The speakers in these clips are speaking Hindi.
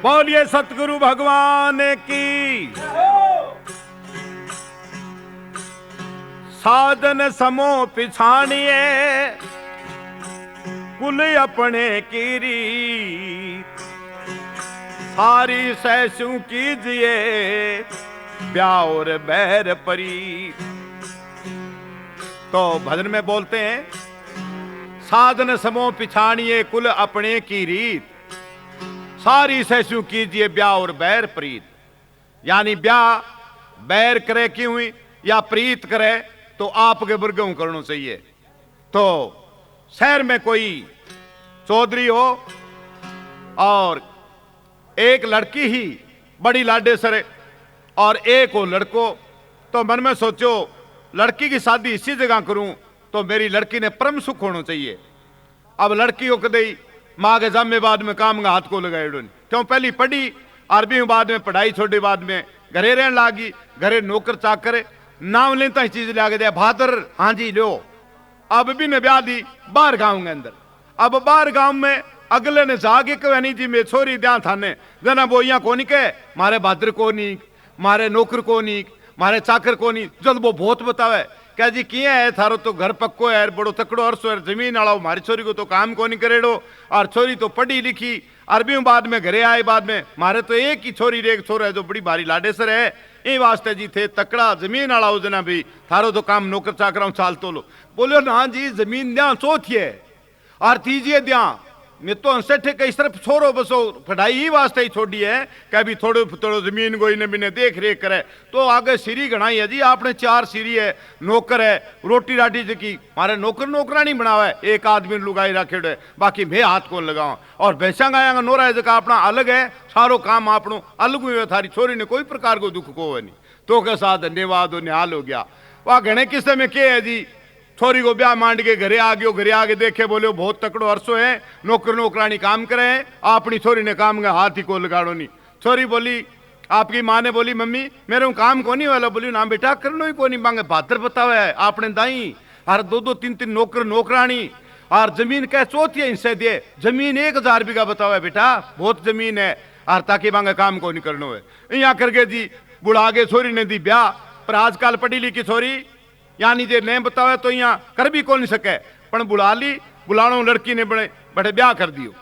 बोलिए सतगुरु भगवान की। साधन समो पिछाणिए कुल अपने की रीत, सारी सैसू कीजिए ब्याह और बैर परी। तो भजन में बोलते हैं, साधन समो पिछाणिए कुल अपने की रीत, सारी सैसू कीजिए ब्याह और बैर प्रीत। यानी ब्याह बैर करे क्यों या प्रीत करे तो आपके बुर्गों करना चाहिए। तो शहर में कोई चौधरी हो और एक लड़की ही बड़ी लाडे सरे और एक हो लड़को, तो मन में सोचो लड़की की शादी इसी जगह करूं तो मेरी लड़की ने परम सुख होना चाहिए। अब लड़की को कदई माँ के जामे बाद में काम का हाथ को लगाए, क्यों पहली पढ़ी अरबी बाद में पढ़ाई छोड़ी, बाद में घरे रहने लागी, घरे नौकर चाकर नाम लेता ही चीज लिया दिया भादर, हाँ जी लो। अब भी ने ब्याह दी बाहर गांव के अंदर। अब बाहर गांव में अगले ने जाके कहे नहीं जी मैं छोरी दिया थाने जना वो यहाँ को नहीं कहे मारे भादर को नहीं, मारे नौकर को नहीं, मारे चाकर को नहीं, जब वो बहुत बतावे क्या जी किए है थारो तो घर पक्को है बड़ो तकड़ो अरसो है जमीन आड़ो, मारी छोरी को तो काम को नहीं करेड़ो और छोरी तो पढ़ी लिखी अरबी बाद में घरे आए, बाद में मारे तो एक ही छोरी रे एक छोरा है जो बड़ी भारी लाडेसर है, ये वास्ते जी थे तकड़ा जमीन आड़ा हो जना भी थारो तो काम नौकर चाकरा चाल तो लो। बोलो ना जी जमीन दिया चौथिए और तीजिए दिया मैं तो अंसेठे कई सिर्फ छोरो बसो पढ़ाई ही वास्ते ही छोड़ी है क्या भी थोड़ो थोड़ो जमीन कोई ने बिने देख रेख करे तो आगे सीरी गणाई है जी आपने 4 सीरी है, नौकर है, रोटी राटी की मारे नौकर नौकरा नहीं बनावा है, एक आदमी लुगाई रखेड़ो है, बाकी मैं हाथ को लगाऊं और भैंसा गाया नोरा है जगह अपना अलग है, सारो काम आपनो अलग हुई है, थारी छोरी ने कोई प्रकार को दुख को है नहीं तो के साथ धन्यवाद हो निहाल हो गया। वह घने किस्से में क्या है जी छोरी को ब्याह मांड के घरे आ गयो, घरे आगे देखे बोले बहुत तकड़ो अरसो है, नौकर नौकरानी काम करे हैं, अपनी छोरी ने काम का हाथ ही को लगाड़ो नहीं। छोरी बोली आपकी माँ ने बोली मम्मी मेरे काम को नहीं वाला, बोली ना बेटा करनो ही को नहीं मांगे भातर बतावे है आपने दाई हर 2-2 3-3 नौकर नौकरानी और जमीन कह चौथी हिस्से दे, जमीन 1000 बीघा बतावे बेटा बहुत जमीन है और ताकि मांगे काम को नहीं करनो है। यहाँ करके जी बुढ़ा के छोरी ने दी ब्याह, पर आजकल पढ़ी लिखी छोरी यानी जे नहीं बतावे तो यहाँ कर भी को नहीं सके, पर बुला ली बुलानो लड़की ने बड़े बड़े ब्याह कर दियो।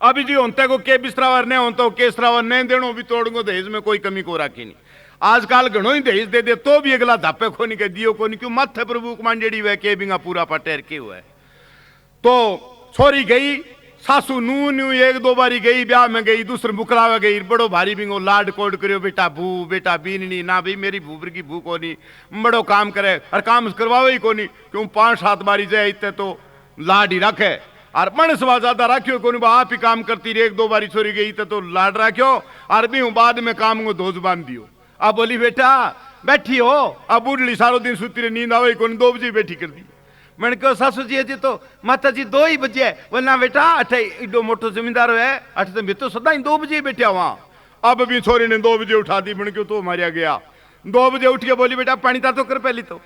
अभी जी होते को के बिस्तरावर नहीं होता केसरावर नहीं देनो भी तोड़ो दहेज में कोई कमी को राखी नहीं। आजकल घणो ही दहेज दे दे तो भी अगला धापे को नहीं के दियो को नहीं क्यों मत प्रभु मांडेड़ी हुआ के बिंगा पूरा पटेर के हुआ है। तो छोरी गई सासू नू न्यू 1-2 बारी गई ब्याह में गई, दूसरे मुकलावा गई, बड़ो भारी बिंगो लाड कोड करियो बेटा भू बेटा बीननी ना भाई मेरी भूबर की भू को नहीं बड़ो काम करे और काम करवावे ही को नहीं क्यों 5-7 बारी जाए इतने तो लाड ही रखे और मन सवा ज्यादा रखियो को नहीं आप ही काम करती रही 1-2 बारी छोरी गई तो लाड रखियो और भी बाद में काम को धोज बांध दियो। अब बोली बेटा बैठी हो, अब बुढ़ली सारो दिन सुती रही नींद आवे को 2 बजे बैठी कर दी। मैंने कहा सासू जी जी तो माता जी 2 ही बजे वरना बेटा अठे एडो मोटो जमींदार है अठ तो मैं तो सदा ही 2 बजे बैठा वहां। अब भी छोरी ने 2 बजे उठा दी, मैंने क्यों तो मारिया गया। 2 बजे उठ के बोली बेटा पानी ता तो कर पहली तो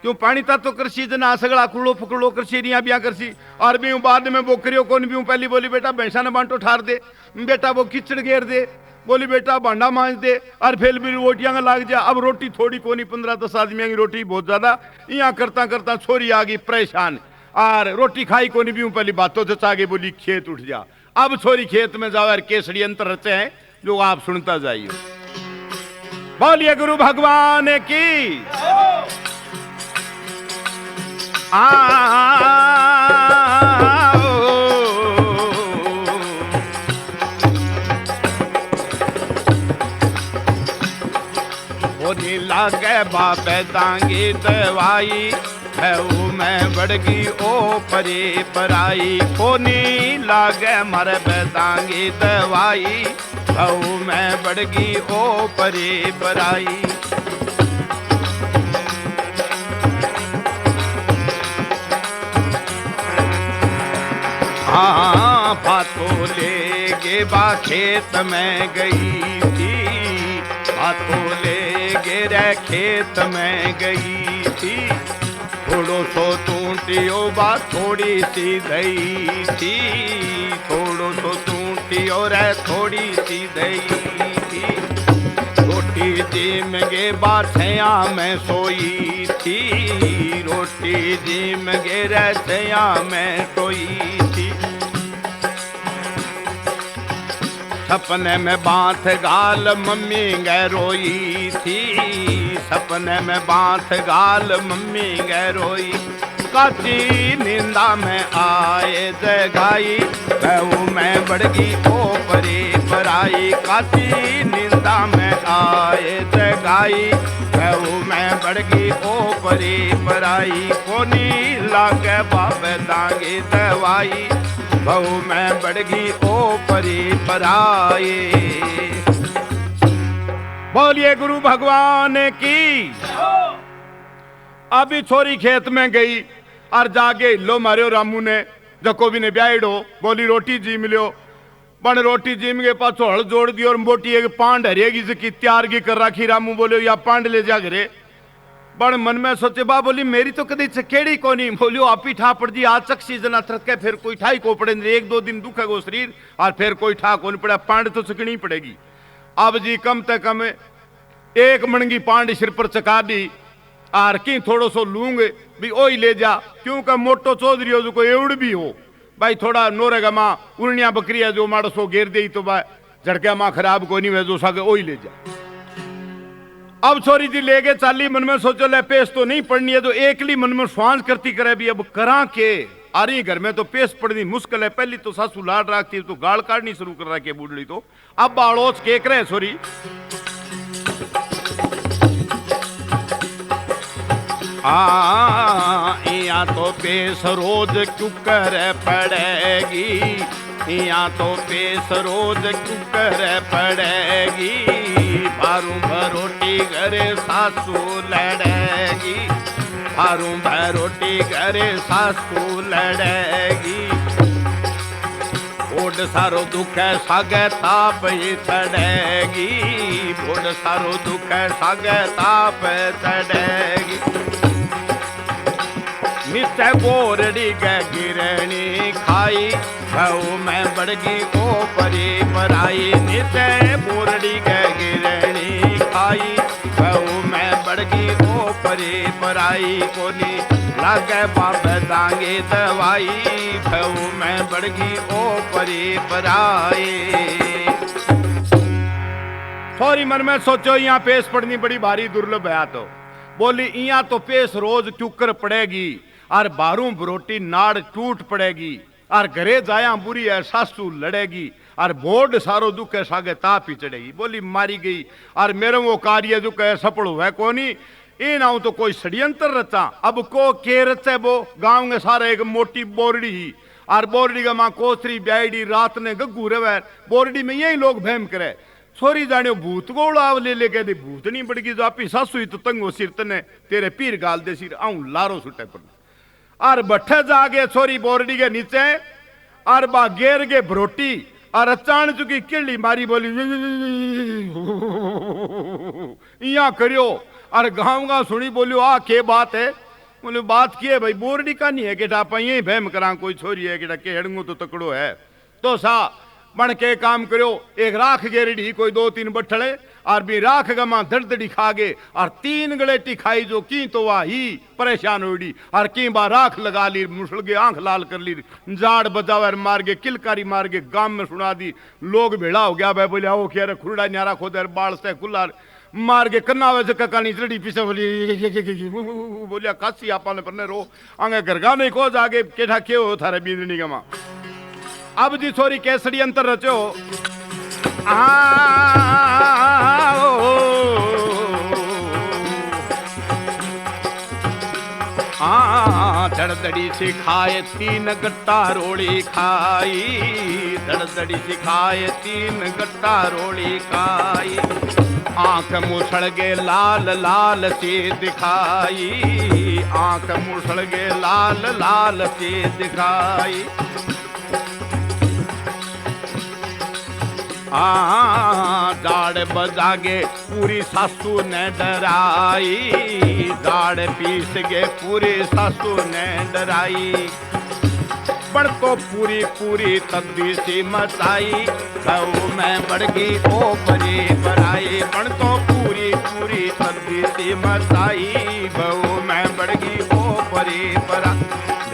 क्यों पानी ता तो करसी जना सगड़ा कुड़ो फकड़ो करसी रिया बिया करसी और भी बाद में वो करियो कौन भी पहली बोली बेटा भैंसा ने बांटो ठार दे बेटा वो किचड़ घेर दे, बोली बेटा भांडा मांज दे और फिर भी रोटियां लाग जा। अब रोटी थोड़ी कोनी 15-10 आदमियों की रोटी बहुत ज्यादा यहाँ करता करता छोरी आ गई परेशान और रोटी खाई कोनी भी पहली बातों से चागे बोली खेत उठ जा। अब छोरी खेत में जाओ और केसड़ी अंतर रचे हैं जो आप सुनता जाइए। बोलिए गुरु भगवान की। लागे बापे तांगी दवाई है मैं बढ़गी ओ परे पराई, कोनी लागे मर बेतांगी दवाई है मैं बढ़गी ओ परे पराई। हाँ भातो ले गे बा खेत में गई थी, भातो ले गेरे खेत में गई थी, थोड़ो सो टूटियो बा थोड़ी सी दही थी, थोड़ो सो टूटियो रे थोड़ी सी दही थी। रोटी जिम गे बाछया में सोई थी, रोटी जिम गे रछया में सोई थी। सपने में बांथ गाल मम्मी गे रोई थी, सपने में बांथ गाल मम्मी गे रोई। काची निंदा में आए जगाई, कहूँ मैं बढ़गी ओ परी पराई। काची निंदा में आए जगाई, कहूँ मैं बढ़गी ओ परी पराई। कोनी लागे बाप दांगी दवाई, बहु मैं बढ़गी ओ परी पराई। बोलिए गुरु भगवान की। अभी छोरी खेत में गई और जागे लो मारियो रामू ने जको भी ने ब्याइडो। बोली रोटी जी मिलो, बन रोटी जीम के पाछो हल जोड़ दी और मोटी एक पांड हरिएगी जिसकी तैयार की कर रखी। रामू बोलियो या पांड ले जा घरे। बन मन में सोचे बा बोली मेरी तो कदी चकेड़ी को नहीं। बोलियो आप ही ठा पड़ जी आज चक सीजन थके फिर कोई ठाई को पड़े, एक दो दिन दुखेगो शरीर और फिर कोई ठा को नहीं पड़ा। पांड तो चकनी पड़ेगी। अब जी कम से कम एक मनगी पांड सिर पर चका दी और की थोड़ो सो लूंग भी ओ ही ले जा, क्योंकि मोटो चौधरी हो जो कोई एवड़ भी हो भाई थोड़ा नोरेगा माँ उड़निया बकरिया जो माड़ो सो घेर दे तो भाई झड़किया माँ खराब को नहीं वे जो सागे ओ ही ले जा। अब छोरी जी ले गए चाली। मन में सोचो ले पेश तो नहीं पड़नी है, तो एकली मन में श्वास करती करे भी अब करा के आ रही घर में तो पेश पड़नी मुश्किल है। पहली तो सासू लाड रखती तो गाल काटनी शुरू कर रखी है बूढ़ी। तो अब बाड़ोच के करे छोरी या तो पेश रोज कुकर पड़ेगी, या तो पेश रोज कुकर पड़ेगी। भारू भरोटी घरे सासू लड़ेगी, भारू भरोटी घरे सासू लड़ेगी। बोड सारो दुख सागे ताप चढ़ेगी, बोड सारो दुख सागे ताप चढ़ेगी। नित्य बोरड़ी गिरणी खाई, बहु मैं बढ़गी ओ परी पराई। नित्य बोरड़ी गिरणी खाई, बहु मैं बढ़गी ओ परी पराई। कोनी लागे बाप दांगे दवाई, बहु मैं बढ़गी ओ परी पराई। सॉरी मन में सोचो यहाँ पेश पड़नी बड़ी भारी दुर्लभ है। तो बोली यहाँ तो पेश रोज चुकर पड़ेगी और बारू बरोटी नाड़ टूट पड़ेगी और घरे जाया बुरी है सासू लड़ेगी और बोर्ड सारो दुख है सागे ताप ही चढ़ेगी। बोली मारी गई और मेरे वो कार्य जो कहे सफल हुआ कोनी। इन आऊं तो कोई षड्यंत्र रचा। अब को के रचे वो गांव में सारा एक मोटी बोरडी ही और बोरडी का माँ कोसरी ब्याईडी रात ने गग्गू रवे। बोरडी में यही लोग भैम करे छोरी जाने भूत गोड़ ले लेके दे भूत नहीं पड़गी जो आपी सासू ही तो तंगो सिर तने तेरे पीर गाल दे सिर आऊं लारो सुटे पर और बट्ठे जागे छोरी बोरडी के नीचे और बा गेर के भरोटी और अचान चुकी किली मारी। बोली इया करियो और गांव गांव सुनी। बोलियो आ के बात है। बोले बात की है भाई बोरडी का नहीं है कि टापा यही भैम करा कोई छोरी है कि हेड़ंगो तो तकड़ो है। तो सा बन के काम करो एक राख गेरडी कोई दो तीन बट्ठले और भी राख गमा दर्दड़ी खा गे और तीन गलेटी खाई जो की तो वाह ही परेशान होड़ी और की बार राख लगा ली मुसल के आंख लाल कर ली जाड़ बजावर मार के किलकारी मार के गांव में सुना दी। लोग भेड़ा हो गया भाई बोले आओ क्या खुरड़ा न्यारा खोदर बाल से कुल्ला मार के कन्ना वैसे ककानी चढ़ी पीछे बोली बोलिया काशी आपा ने पन्ने रो आगे घरगा में को जागे केठा के हो थारे बींदनी गमा। अब जी छोरी केसड़ी अंतर रचो दड़दड़ी सिखाए तीन गट्टा रोड़ी खाई, दड़दड़ी सिखाए तीन गट्टा रोड़ी खाई। आंख मुसड़ गे लाल लाल से दिखाई, आंख मुसड़ गे लाल लाल से दिखाई। हाँ दाड़ बजागे पूरी सासू ने डराई, दाड़ पीस गे पूरी सासू ने डराई। पण तो पूरी पूरी तब्दी सी मचाई, बहू मैं बढ़ गई ओ परी पराई। पण तो पूरी पूरी तब्दी सी मचाई, बहू मैं बढ़ गई ओ परी परा।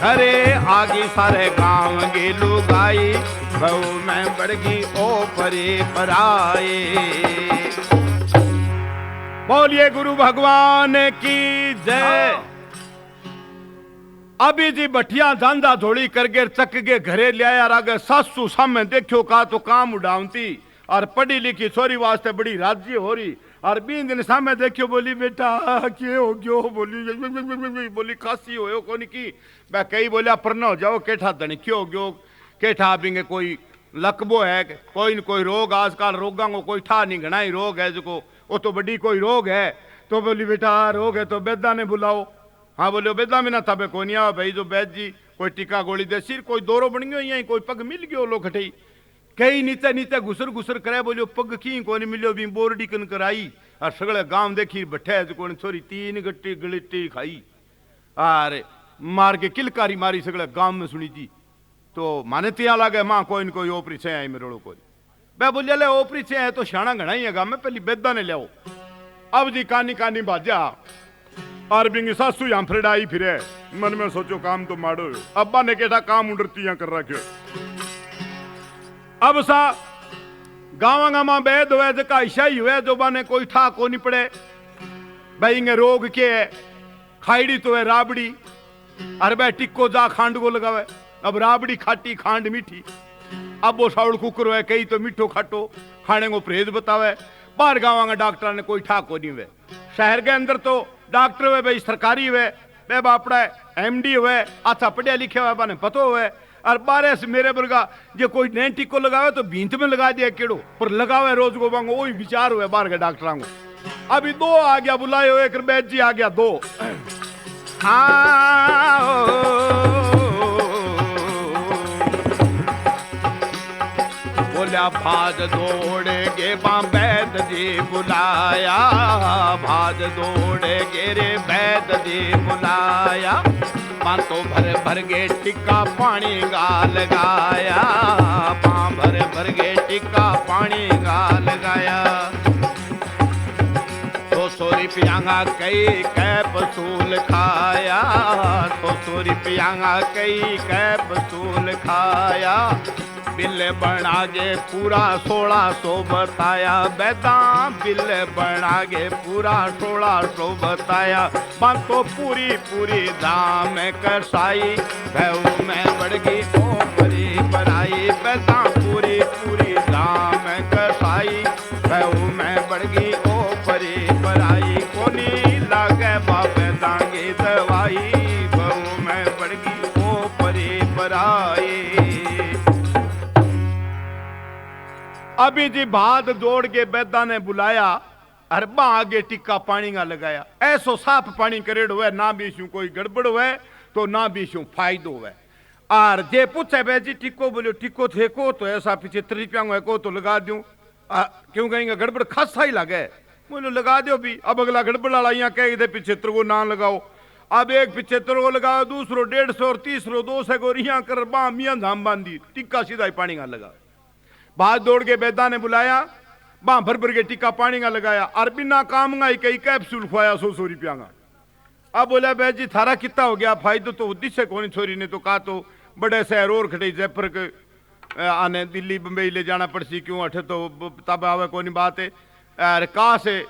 घरे आगी सारे गांव की लुगाई, बहू मैं बढ़ गई ओ परी पराई। बोलिए गुरु भगवान की जय। अभी जी बठिया धांधा धोड़ी करके चक के घरे लिया आगे सासू सामने देखो का तो काम उड़ावती और पढ़ी लिखी छोरी वास्ते बड़ी राजी हो रही। और 20 दिन सामने देखियो बोली बेटा के हो गयो, बोली खांसी हो कोनी की। मैं कई बोलिया परना हो जाओ केठा धनी क्यों हो गयो, केठा बिंगे कोई लकबो है, कोई न कोई रोग। आजकल रोगा को कोई ठा नहीं, घना ही रोग है जो वो तो बड़ी कोई रोग है। तो बोली बेटा रोग है तो बेदा ने बुलाओ। हाँ बोलो बेदा में ना तबे को नहीं आओ भाई जो बैद जी कोई टीका गोली दे, सिर कोई दौरो बन गयो यही कोई पग मिल गयो लो खटई। कई नीचे नीचे घुसर घुसर करे बोलियो पग की को नहीं मिलो भी बोरडी कन कराई। और सगले गांव देखी बैठे जो छोरी 3 गट्टी गलिट्टी खाई और मार के किलकारी मारी सगले गांव में सुनी थी। तो माने तिया लगे माँ कोई न कोई ओपरी से आई मेरे कोई। मैं बोलिया ले ओपरी से है तो शाना घना ही है गांव में, पहली बेदा ने लियाओ। अब जी कानी कानी बाजा और बिंगी सासू यहाँ फ्रेडाई फिरे। मन में सोचो काम तो मारो, अब्बा ने केठा काम उड़ती कर रखे। अब सा गाँव गाँव बैद हुए जका ईशाई हुए जो बाने कोई ठा को नहीं पड़े भाई इंगे रोग के है। खाईड़ी तो है राबड़ी और बे टिक्को जा खांड को लगावे। अब राबड़ी खाटी खांड मीठी, अब वो साउल कुकर है कई तो मीठो खाटो खाने को परहेज बतावे। बाहर गाँव का डॉक्टर ने कोई ठा को नहीं हुए। शहर के अंदर तो डॉक्टर हुए भाई सरकारी हुए बे बापड़ा MD हुए अच्छा पढ़िया लिखे हुआ बाने पतो हुए। और 12 से मेरे वर्गा जो कोई नए टिक्को लगावे तो भींत में लगा दिया केड़ो पर लगावे रोज को बांगो वही विचार हुए बाहर के डॉक्टरों को। अभी 2 आ गया बुलाए हुए एक बैद जी आ गया 2। बोलिया भाज दौड़े गे बैद जी बुलाया, भाज दौड़े गे रे बैद जी बुलाया। तो भर भर गे टिक्का पानी गा लगाया, भर भर गे टिक्का पानी गा लगाया। 200 रुपया कई कैप्सूल खाया, 200 रुपया कई कैप्सूल खाया। बिल बना गे पूरा 1600 बताया, बेदा बिल बना गे पूरा 1600 बताया। तो पूरी पूरी दाम कसाई, भैऊ मैं बढ़ गई ओ परी पराई। बेदा पूरी पूरी दाम कसाई, भैऊ मैं बढ़ गई ओ परी पराई। कोनी लागे बाबे दांगी दवाई, भैऊ मैं बढ़ गई ओ परी पराई। अभी जी भाद दौड़ के बेदा ने बुलाया और आगे टिक्का पानी का लगाया। ऐसो साफ पानी करेड़ हुए ना बीशू कोई गड़बड़ हुए तो ना बीशू फायदो हुए। और जे पूछे बे जी टिक्को बोलो टिक्को थे को तो ऐसा पीछे 30 रुपया को तो लगा दूं क्यों कहेंगे गड़बड़ खासा ही लगे। बोलो लगा दो भी। अब अगला गड़बड़ वाला यहाँ कह दे 75 को ना लगाओ। अब एक 75 को लगाओ, दूसरो 150 और तीसरो 200 को रिया कर बा मियाँ धाम बांधी टिक्का सीधा ही पानी का लगा। भाग दौड़ के बेदा ने बुलाया, बाँ भर भर के टिक्का पानी का लगाया और बिना काम का कई कैप्सूल खुआया 100 रुपया का। अब बोला बे जी थारा कितना हो गया फायदो तो दिशे कोनी छोरी ने तो कहा तो बड़े शहर और खटे जयपुर के आने दिल्ली बम्बई ले जाना पड़सी क्यों अठे तो तब आवे कोनी बात है। अरे कहा से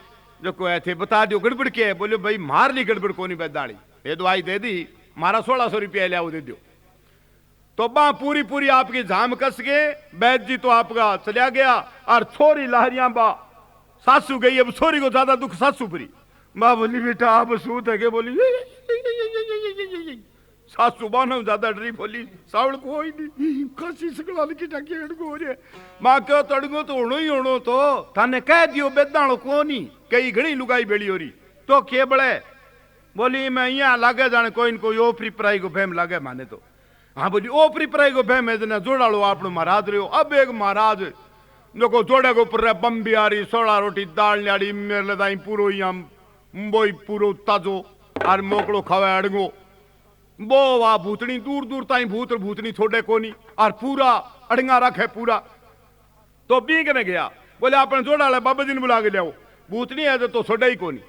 जो को थे बता दो गड़बड़ क्या है। बोले भाई मार ली गड़बड़ कोनी बेदाड़ी ये दवाई दे दी मारा 1600 रुपया लिया दे दो। तो बा पूरी पूरी आपकी झाम कस के बैद जी तो आपका चलिया गया और छोरी लहरिया बा सासू गई। अब छोरी को ज्यादा दुख सासू परी। माँ बोली बेटा आप सूत है के बोली सासू बानो ज्यादा डरी बोली सावड़ को ही नहीं कसी सकला की टाकी अड़गो हो रहे। माँ क्यों तड़गो तो होनो ही होनो तो थाने कह दियो बेदाणो को नहीं कई घनी लुगाई बेड़ी हो रही तो के बड़े। बोली मैं यहाँ लागे जाने कोई न कोई ओपरी पराई को फेम लागे माने तो। हाँ बोली ओपरी पराई को फेम है जोड़ालो आप महाराज रहे हो। अब एक महाराज देखो जोड़े को ऊपर बम बिहारी सोड़ा रोटी दाल न्याड़ी मेरे लदाई पूरो यम बोई पूरो ताजो और मोकड़ो खावे अड़गो वो वा भूतनी दूर दूर ताई भूत भूतनी थोड़े कोनी और पूरा अड़ंगा रखे पूरा। तो बीक ने गया बोले अपने जोड़ा वाले बाबा जी ने बुला के लियाओ भूतनी है तो सोडा ही कोनी।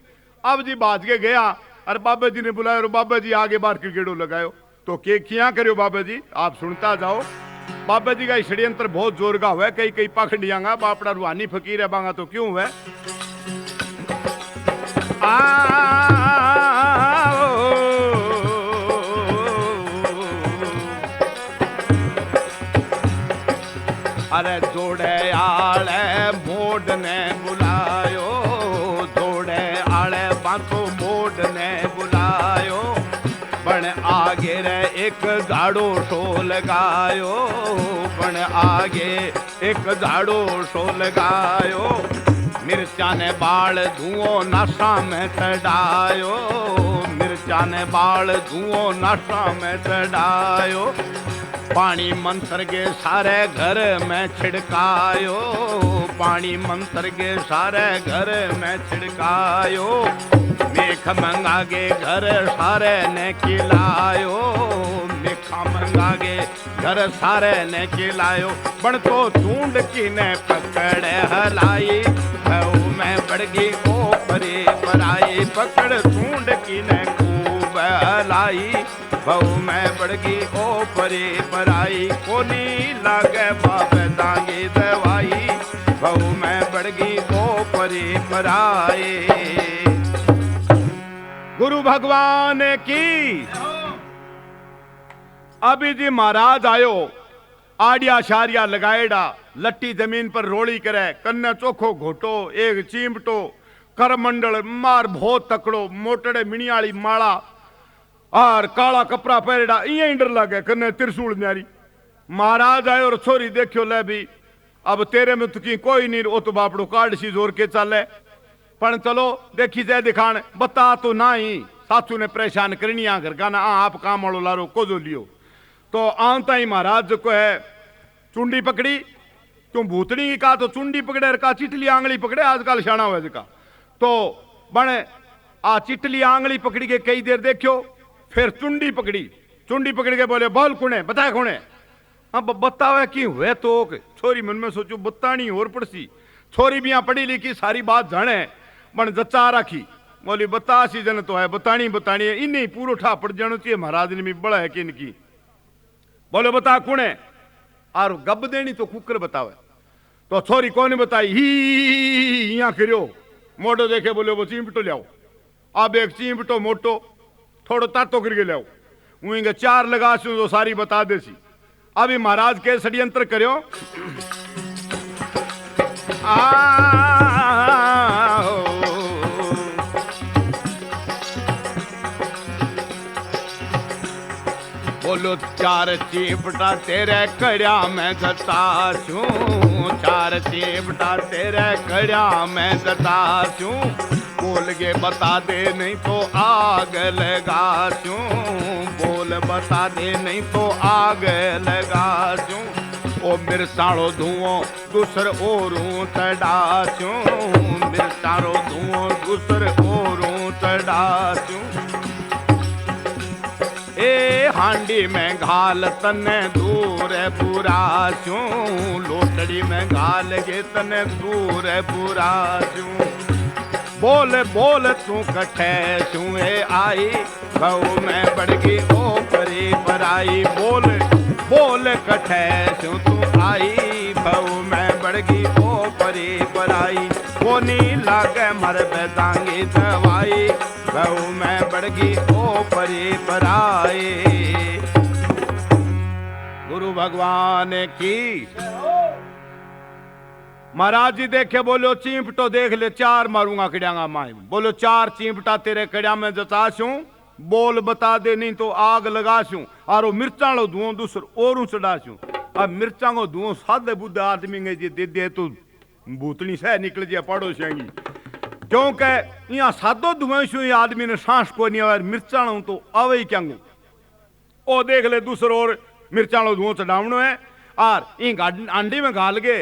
अब जी बाज के गया और बाबा जी ने बुलाया और बाबा जी आगे बार क्रिकेटो लगायो। तो के किया करो बाबा जी आप सुनता जाओ। बाबा जी का षड्यंत्र बहुत जोर का हुआ कई कई पाखंडियांगा बापड़ा रूहानी फकीर है बांगा तो क्यों हुआ अरे जोड़े आले मोड ने बुलायो जोड़े आले बांको मोड ने बुलायो बन आगे रे एक झाड़ो सो लगायो बन आगे एक झाड़ो सो लगायो मिर्चा ने बाल धुओं नशा में चढ़ायो मिर्चा ने बाल धुओं नशा में चढ़ायो पानी मंत्र के सारे घर में छिड़कायो पानी मंत्र के सारे घर में छिड़कायो मेख मंगा के घर सारे ने खिलायो मेखा मंगा के घर सारे ने खिलायो बन तो ढूंढ की ने पकड़े हलाई मैं बड़गी ओपरी पराई पकड़ ढूंढ की ने खूब हलाई बहु मैं बड़गी ओपरी पराई कोनी लागे बाप दांगी दवाई बहु मैं बड़गी ओपरी पराई। गुरु भगवान की अभी जी महाराज आयो आड़िया शारिया लगाएड़ा लट्टी जमीन पर रोड़ी करे कन्ने चोखो घोटो एक चीमटो करमंडल मार बहुत तकड़ो मोटड़े मिनियाली माला और काला कपड़ा पहरेड़ा इं डर लगे कन्ने त्रिशूल न्यारी। महाराज आयो और छोरी देखियो ले भी अब तेरे में तुकी कोई नहीं ओ तो बापड़ो काट सी जोर के चले पण चलो देखी जाए दिखान बता तो ना ही सासू ने परेशान करनी आ घर का ना आप काम वालो लारो को जो लियो। तो आंता ही महाराज को है चुंडी पकड़ी तुम भूतनी की का तो चुंडी पकड़े का चिटली आंगली पकड़े आजकल शाना हुआ का तो बने आ चिटली आंगली पकड़ी के कई देर देखियो फिर चुंडी पकड़ के बोले बोल कौन है बता कौन है अब बतावे कि हुए तो छोरी मन में सोचू बतानी और पड़सी छोरी भी यहाँ पढ़ी लिखी सारी बात जाने बन जचा रखी बोली बता सी जन तो है बतानी है इन्हें पूरो ठा पड़ जाना चाहिए महाराज ने भी बड़ा है कि इनकी बोले बता कौन है और गब देनी तो कुकर बतावे तो छोरी कौन बताई ही यहाँ करियो मोटो देखे बोले वो चीमटो लियाओ अब एक चीमटो मोटो थोड़ो तातो करके लियाओ वहीं चार लगा सू तो सारी बता दे सी। अभी महाराज के षड्यंत्र करो बोलो चार चीपटा तेरे कड़िया में जता छू चार चीपटा तेरे कड़िया में जता छू बोल के बता दे नहीं तो आग लगा छू बोल बता दे नहीं तो आग लगा छू ओ मिर्चाड़ो धुओं दूसर ओरूं चढ़ा छू मिर्चाड़ो धुओं दूसर ओरूं चढ़ा छू ए हांडी में घाल तने दूर बुरा छू लोटड़ी में घाल के तने दूर बुरा छू बोल बोल तू कठे छुए आई बहु में बढ़गी ओ परी पराई बोल बोल कठे छू तू आई बहु में बढ़गी ओ परी पराई कोनी लागे मर बेदांगी दवाई बहु में बढ़गी ओ परी पराई। गुरु भगवान की महाराज जी देखे बोलो चींपटो देख ले चार मारूंगा कड़ियांगा माई बोलो चार चींपटा तेरे कड़िया में जताशू बोल बता दे नहीं तो आग लगाशू और मिर्चा लो धुओं दूसर और चढ़ाशू अब मिर्चा को धुओं सादे बुद्ध आदमी जी दे दे तो भूतनी सह निकल जाए पड़ो सेंगी क्योंकि यहाँ सादो धुएं शू आदमी ने सांस को नहीं आया मिर्चा तो आवे ही क्यांगू ओ देख ले दूसर और मिर्चा लो धुओं चढ़ावनो है और इन आंडी में घाल गए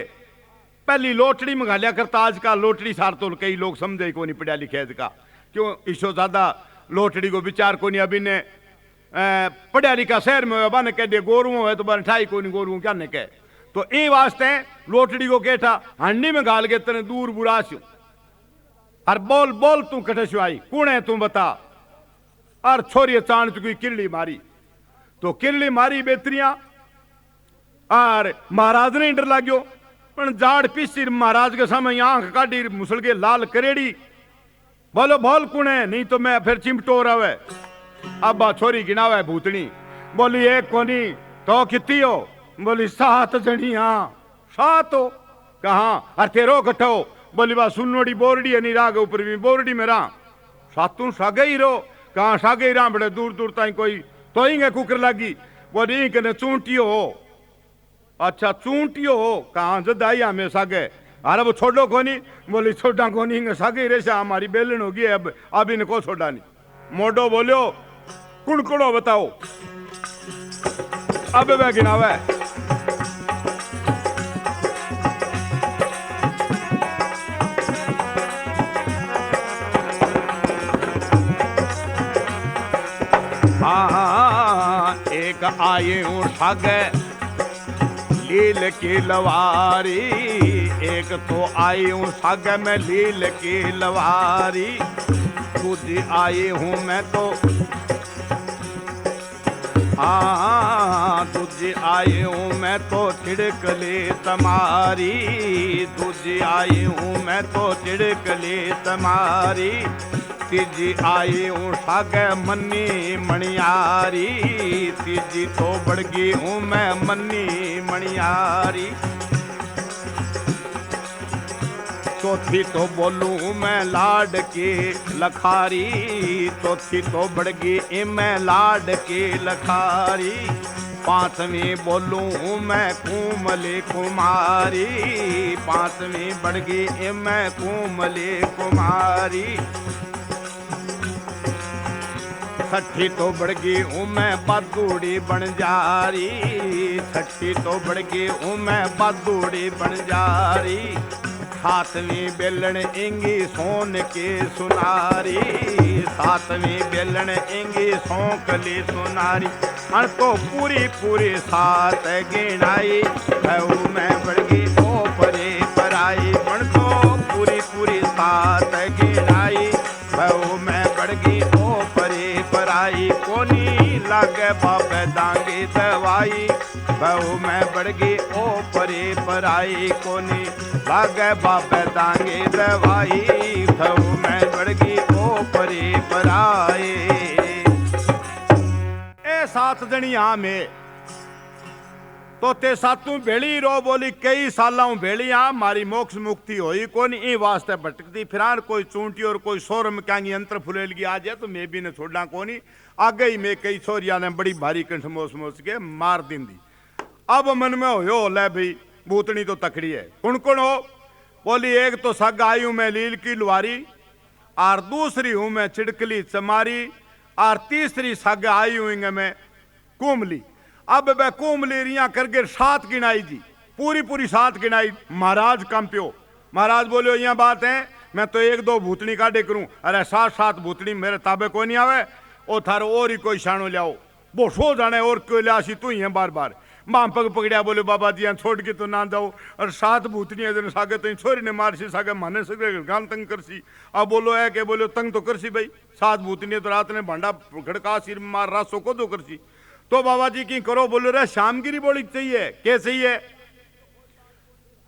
पहली लोटड़ी मंगा लिया करता, आजकल लोटड़ी सार तो कई लोग समझे को नहीं पढ़िया लिखे का, क्यों इसो ज्यादा लोटड़ी को विचार को नहीं। अभी ने पढ़िया लिखा शहर में बन कह दे गोरुओं है तो बन ठाई को नहीं गोरुओं क्या ने कह, तो ये वास्ते लोटड़ी को केठा हंडी में गाल के तने दूर बुरा छू और बोल बोल तू कटे आई कौन है तू बता। और छोरी चाण चुकी किरली मारी, तो किरली मारी बेतरिया और महाराज ने डर लाग्यो, पर जाड़ पीसी महाराज के सामने आंख काटी मुसल के लाल करेड़ी, बोलो बोल कौन है, नहीं तो मैं फिर चिमटो रहे। अब छोरी गिनावे भूतनी, बोली एक कोनी तो कितनी हो, बोली 7 जनी। हाँ 7 हो, कहा और तेरो कठो, बोली बा सुनोड़ी बोरडी है नहीं राग ऊपर भी बोरडी में रहा, सातू सागे ही रो, कहा सागे ही रहा, बड़े दूर दूर ताई कोई तो ही कुकर लगी, बोली कने चूंटियो हो। अच्छा चूंटियो हो, कहा जदाई हमें सागे, अरे वो छोड़ो कोनी, बोली छोड़ा कोनी सागे रेसा हमारी बेलन होगी, अब इनको छोड़ा नहीं। मोडो बोलो कुड़कुड़ो बताओ, अब वह गिनावे एक आए हूँ सागे लील की लवारी, एक तो आई हूँ सागे में लील की लवारी, दूजी आई हूँ मैं तो दूजी आई हूँ मैं तो छिड़कली तुम्हारी, दूजी आई हूँ मैं तो छिड़कली तुम्हारी, तीजी आई हूँ सागे मन्नी मणियारी, तीजी तो बढ़ गई हूँ मैं मन्नी मणियारी, चौथी तो बोलूँ मैं लाड की लखारी, चौथी तो बढ़ गई मैं लाड की लखारी, पांचवी बोलूँ मैं कुमली कुमारी, पांचवी बढ़ गई मैं कुमली कुमारी, छठी तो बढ़ गई हूँ मैं बदूड़ी बन जारी, छठी तो बढ़ गई हूँ मैं बदूड़ी बन जारी, सातवीं बेलन इंगी सोन की सुनारी, सातवीं बेलन इंगी सोकली सुनारी, अन तो पूरी पूरी 7 गिनाई, मैं बढ़ गई ओ परे पराई, बन तो पूरी पूरी 7 गिनाई, मैं बढ़ गई ओ परे पराई, कोनी लागे बाबे दांगी दवाई, बहु मैं बढ़ गई ओ परे पराई, कोनी लागे बाबे दांगी दवाई, बहु मैं बढ़ गई ओ परे पराई। ए 7 जनिया में तो ते सातू भेड़ी रो, बोली कई सालों भेड़िया मारी मोक्ष मुक्ति होई कोनी, ई वास्ते भटकती फिरान, कोई चूंटी और कोई सोरम क्या यंत्र फुलेल की आ जाए तो मैं भी ने छोड़ना कोनी, आगे ही में कई छोरिया ने बड़ी भारी कंठ मोस मोस के मार दी। अब मन में हो ले भाई भूतनी तो तकड़ी है, कुण कुण हो, बोली एक तो सग आई हूं मैं लील की लुहारी, और दूसरी हूं मैं चिड़कली चमारी, और तीसरी सग आई हूं मैं कुमली। अब वह कुमली रिया करके 7 गिनाई जी, पूरी पूरी 7 गिनाई। महाराज कंप्यो, महाराज बोलो यहाँ बात है, मैं तो 1-2 भूतनी काटे करूं, अरे 7-7 भूतनी मेरे ताबे को नहीं आवे, ओ थारो और ही कोई शानो लियाओ, वो सो जाने और कोई लियासी तू ही है बार बार। मां पग पकड़िया, बोले बाबा जी यहाँ छोड़ के तो ना जाओ, और 7 भूतनी सागे तो छोरी ने मारसी सागे माने सके गान तंग करसी। अब बोलो है के बोलो तंग तो करसी भाई, 7 भूतनी तो रात ने भांडा खड़का सिर मार रहा सो को तो करसी, तो बाबा जी की करो, बोलो रे शामगिरी बोली चाहिए, क्या चाहिए,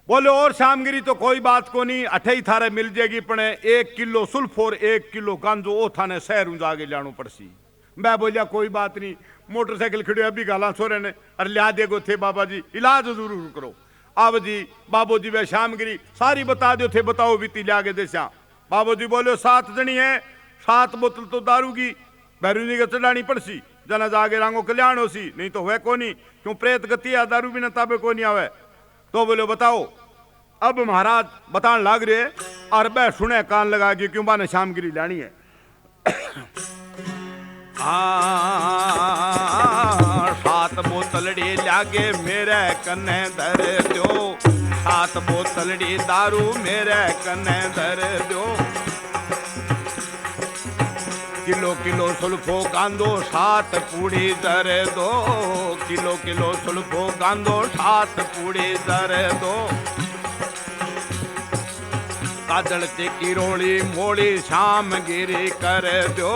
बोले और शामगिरी तो कोई बात को नहीं, 28 थारे मिल जाएगी, पण 1 किलो सुल्फोर 1 किलो गांजो ओ थाने शहर जाके लाणो पड़सी। मैं बोलिया कोई बात नहीं, मोटरसाइकिल खड़ी अभी गाला सोरे ने, अरे लिया देगो थे बाबा जी, इलाज जरूर करो। अब जी बाबू जी वे शामगिरी सारी बता दो थे, बताओ बीती लिया के देसा। बाबू जी बोलो 7 जनी है, 7 बोतल तो दारू की बैरूनी के चढ़ानी पड़सी, जना जागे रांगो कल्याण हो सी, नहीं तो वह कोनी, क्यों प्रेत गति है दारू बिना ताबे को नहीं आवे। तो बोलो बताओ। अब महाराज बतान लाग रहे, और वह सुने कान लगा के, क्यों बाने शामगिरी लानी है। 7 बोतल लागे मेरे कन्ने धर दो, सात बोतलड़ी दारू मेरे कने धर दो। किलो किलो सुल्फो गांदो सात पूड़ी धर दो। किलो किलो सुल्फो गांदो सात पूड़ी धर दो। काजल टिकी रोली मोड़ी शाम गिरी कर दो।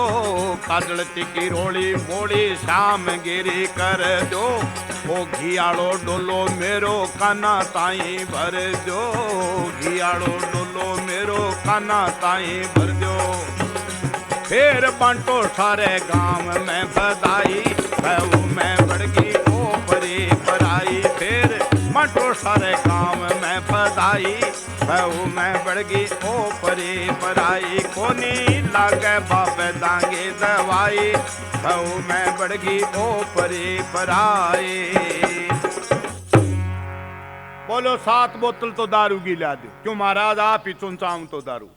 काजल टिकी रोली मोड़ी शाम गिरी कर दो। ओ घियाड़ो डोलो मेरो काना ताई भर दो। घियाड़ो डोलो मेरो काना ताई भर दो। फिर बांटो सारे गांव में बधाई बहू में बड़गी ओ परी पराई। फिर बांटो सारे गांव में बधाई बहू में बड़गी ओ परी पराई। कोनी लागे बाबे दांगे दवाई बहू में बड़गी ओ परी पराई। बोलो 7 बोतल तो दारू की ला दो। क्यों महाराज आप ही चुनचाऊं तो दारू।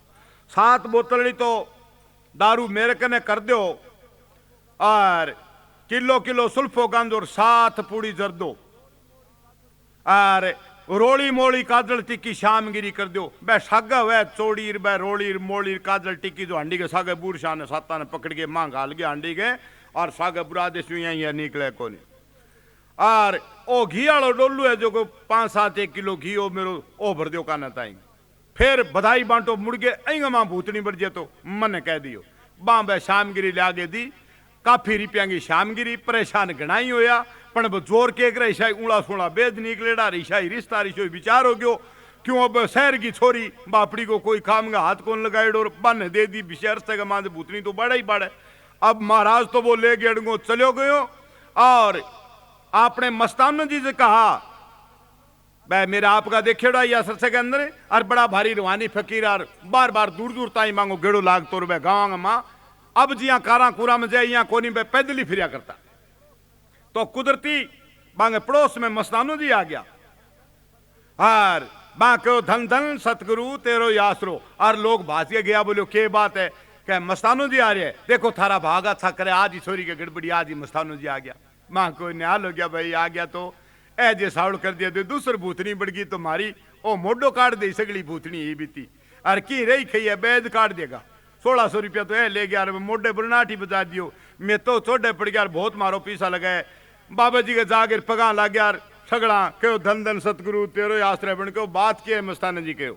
7 बोतल तो दारू मेरे कने कर दो। और किलो किलो सुल्फो गांदो और 7 पूड़ी जर दो। और रोली मोली काजल टिक्की शामगिरी कर दो। बे सागा वह चौड़ी बे रोली मोली काजल टिक्की जो हांडी के सागे बूर शान साता ने पकड़ के मां घाल गया हांडी के और सागे बुरा देश यहाँ निकले कोनी। और ओ घी वालो डोलू है जो 5-7 किलो घी ओ मेरो ओ भर दो काना ताई। फिर बधाई बांटो मुड़ गए ऐंग मां भूतनी बढ़ जे तो मन कह दियो। बां बे शामगिरी लागे दी काफी रुपया की शामगिरी परेशान घणाई होया पण जोर के करे शाही उड़ा सोड़ा बेद निकलेड़ा रिशाई रिश्ता रिशो विचार हो गयो। क्यों अब शहर की छोरी बापड़ी को कोई काम का हाथ कौन लगाए और बन दे दी बिशर से मां भूतनी तो बड़ा ही बड़ा। अब महाराज तो वो ले गए चलो गयो और आपने मस्तान जी से कहा भाई मेरा आपका देखेड़ा या सरसे के अंदर और बड़ा भारी रूहानी फकीर और बार बार दूर दूर ताई मांगो गेड़ो लाग तो रुपए गाँव मां। अब जिया कारा कूरा में जाए यहाँ कोनी पे पैदल ही फिरिया करता। तो कुदरती बांगे पड़ोस में मस्तानो जी आ गया और बांको धन धन सतगुरु तेरो यासरो। और लोग भासिए गया बोलो के बात है क्या मस्तानो जी आ रहे हैं देखो थारा भाग अच्छा करे आज ही छोरी के गड़बड़ी आज ही मस्तानो जी आ गया। मां को न्याल हो गया भाई आ गया तो ए जे सावड़ कर दिया तो दूसर भूतनी बढ़ गई तो मारी ओ मोडो काट दे सगली भूतनी ही बीती और की रही खई है बैद काट देगा 1600 रुपया तो ले गया मोडे बुरनाटी बजा दियो। मैं तो छोटे पड़ गया बहुत मारो पीसा लगाए बाबा जी के जागिर पगा लग गया सगड़ा क्यों धन धन सतगुरु तेरो आश्रय बन के बात की है मस्ताना जी के